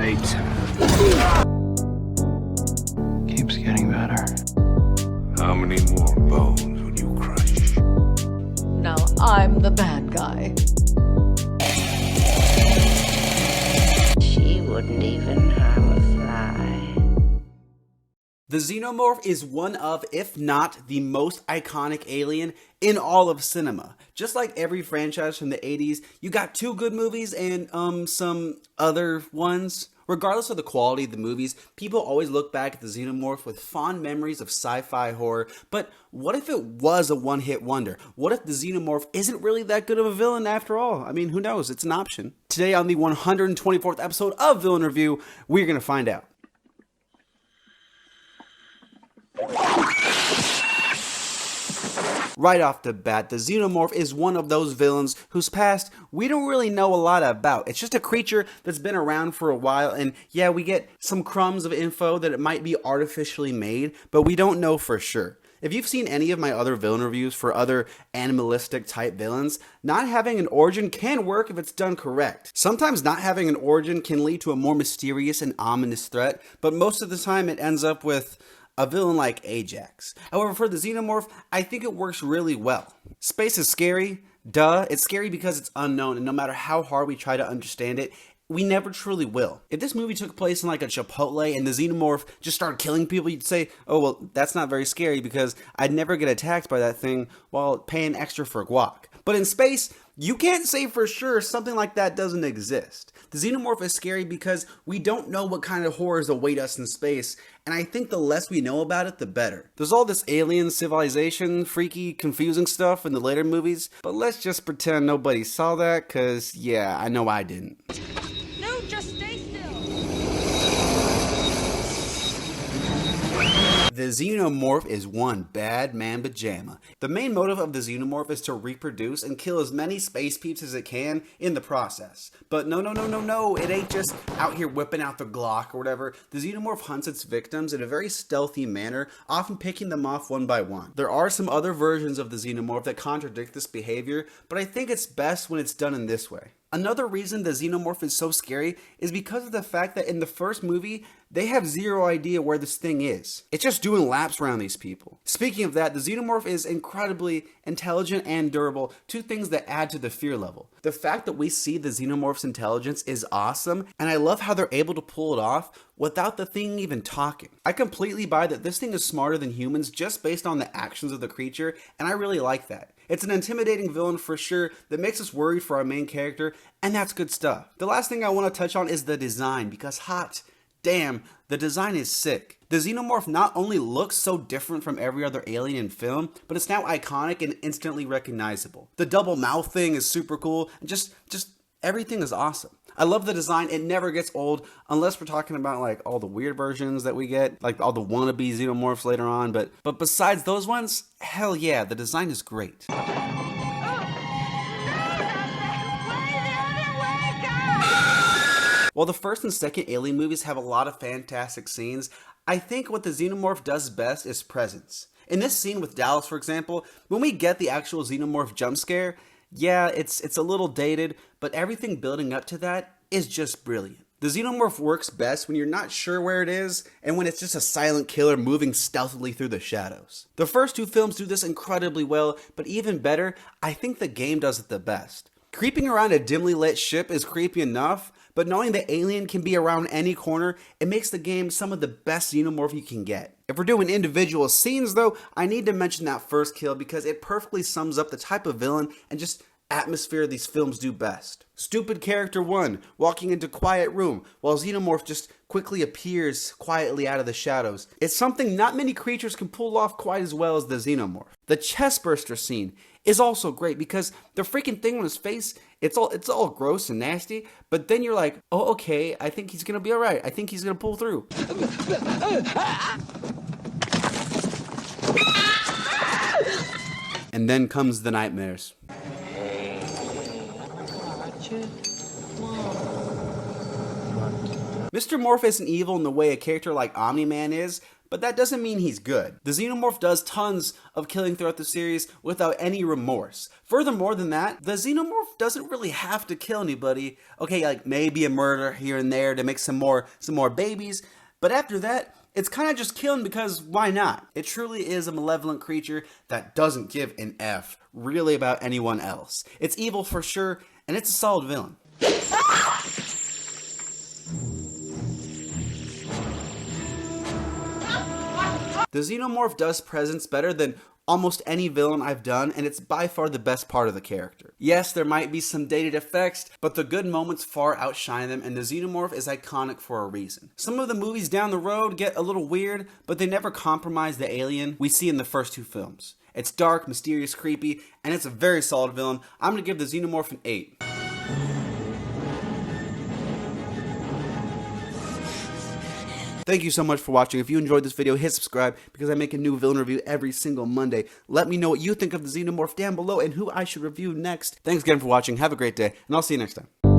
right. Keeps getting better. How many more bones will you crush? Now I'm the bad guy. She wouldn't even harm a fly. The Xenomorph is one of, if not the most iconic alien in all of cinema. Just like every franchise from the 80s, you got two good movies and some other ones. Regardless of the quality of the movies, people always look back at the Xenomorph with fond memories of sci-fi horror. But what if it was a one-hit wonder? What if the Xenomorph isn't really that good of a villain after all? I mean, who knows? It's an option. Today on the 124th episode of Villain Review, we're going to find out. Right off the bat, the Xenomorph is one of those villains whose past we don't really know a lot about. It's just a creature that's been around for a while, and yeah, we get some crumbs of info that it might be artificially made, but we don't know for sure. If you've seen any of my other villain reviews for other animalistic type villains, not having an origin can work if it's done correct. Sometimes not having an origin can lead to a more mysterious and ominous threat, but most of the time it ends up with a villain like Ajax. However, for the Xenomorph, I think it works really well. Space is scary. Duh. It's scary because it's unknown, and no matter how hard we try to understand it, we never truly will. If this movie took place in like a Chipotle and the Xenomorph just started killing people, you'd say, oh, well, that's not very scary because I'd never get attacked by that thing while paying extra for guac. But in space, you can't say for sure something like that doesn't exist. The Xenomorph is scary because we don't know what kind of horrors await us in space, and I think the less we know about it, the better. There's all this alien civilization, freaky, confusing stuff in the later movies, but let's just pretend nobody saw that, cause yeah, I know I didn't. No, just stay still. The Xenomorph is one bad man pajama. The main motive of the Xenomorph is to reproduce and kill as many space peeps as it can in the process. But no, it ain't just out here whipping out the Glock or whatever. The Xenomorph hunts its victims in a very stealthy manner, often picking them off one by one. There are some other versions of the Xenomorph that contradict this behavior, but I think it's best when it's done in this way. Another reason the Xenomorph is so scary is because of the fact that in the first movie, they have zero idea where this thing is. It's just doing laps around these people. Speaking of that, the Xenomorph is incredibly intelligent and durable, two things that add to the fear level. The fact that we see the Xenomorph's intelligence is awesome, and I love how they're able to pull it off without the thing even talking. I completely buy that this thing is smarter than humans just based on the actions of the creature, and I really like that. It's an intimidating villain for sure that makes us worried for our main character, and that's good stuff. The last thing I want to touch on is the design, because hot damn, the design is sick. The Xenomorph not only looks so different from every other alien in film, but it's now iconic and instantly recognizable. The double mouth thing is super cool, and just everything is awesome. I love the design. It never gets old unless we're talking about like all the weird versions that we get, like all the wannabe Xenomorphs later on, but besides those ones, hell yeah, the design is great. While the first and second Alien movies have a lot of fantastic scenes, I think what the Xenomorph does best is presence. In this scene with Dallas, for example, when we get the actual Xenomorph jump scare, yeah, it's a little dated, but everything building up to that is just brilliant. The Xenomorph works best when you're not sure where it is, and when it's just a silent killer moving stealthily through the shadows. The first two films do this incredibly well, but even better, I think the game does it the best. Creeping around a dimly lit ship is creepy enough, but knowing the alien can be around any corner, it makes the game some of the best Xenomorph you can get. If we're doing individual scenes though, I need to mention that first kill because it perfectly sums up the type of villain and just atmosphere these films do best. Stupid character 1, walking into quiet room, while Xenomorph just quickly appears quietly out of the shadows. It's something not many creatures can pull off quite as well as the Xenomorph. The chestburster scene is also great because the freaking thing on his face, it's all gross and nasty, but then you're like, oh, okay, I think he's gonna be alright. I think he's gonna pull through. And then comes the nightmares. Mr. Morph isn't evil in the way a character like Omni-Man is, but but that doesn't mean he's good. The Xenomorph does tons of killing throughout the series without any remorse. Furthermore than that, the Xenomorph doesn't really have to kill anybody. Okay, like maybe a murder here and there to make some more babies, but after that, it's kind of just killing because why not? It truly is a malevolent creature that doesn't give an F really about anyone else. It's evil for sure, and it's a solid villain. The Xenomorph does presence better than almost any villain I've done, and it's by far the best part of the character. Yes, there might be some dated effects, but the good moments far outshine them, and the Xenomorph is iconic for a reason. Some of the movies down the road get a little weird, but they never compromise the alien we see in the first two films. It's dark, mysterious, creepy, and it's a very solid villain. I'm going to give the Xenomorph an 8. Thank you so much for watching. If you enjoyed this video, hit subscribe because I make a new villain review every single Monday. Let me know what you think of the Xenomorph down below and who I should review next. Thanks again for watching. Have a great day, and I'll see you next time.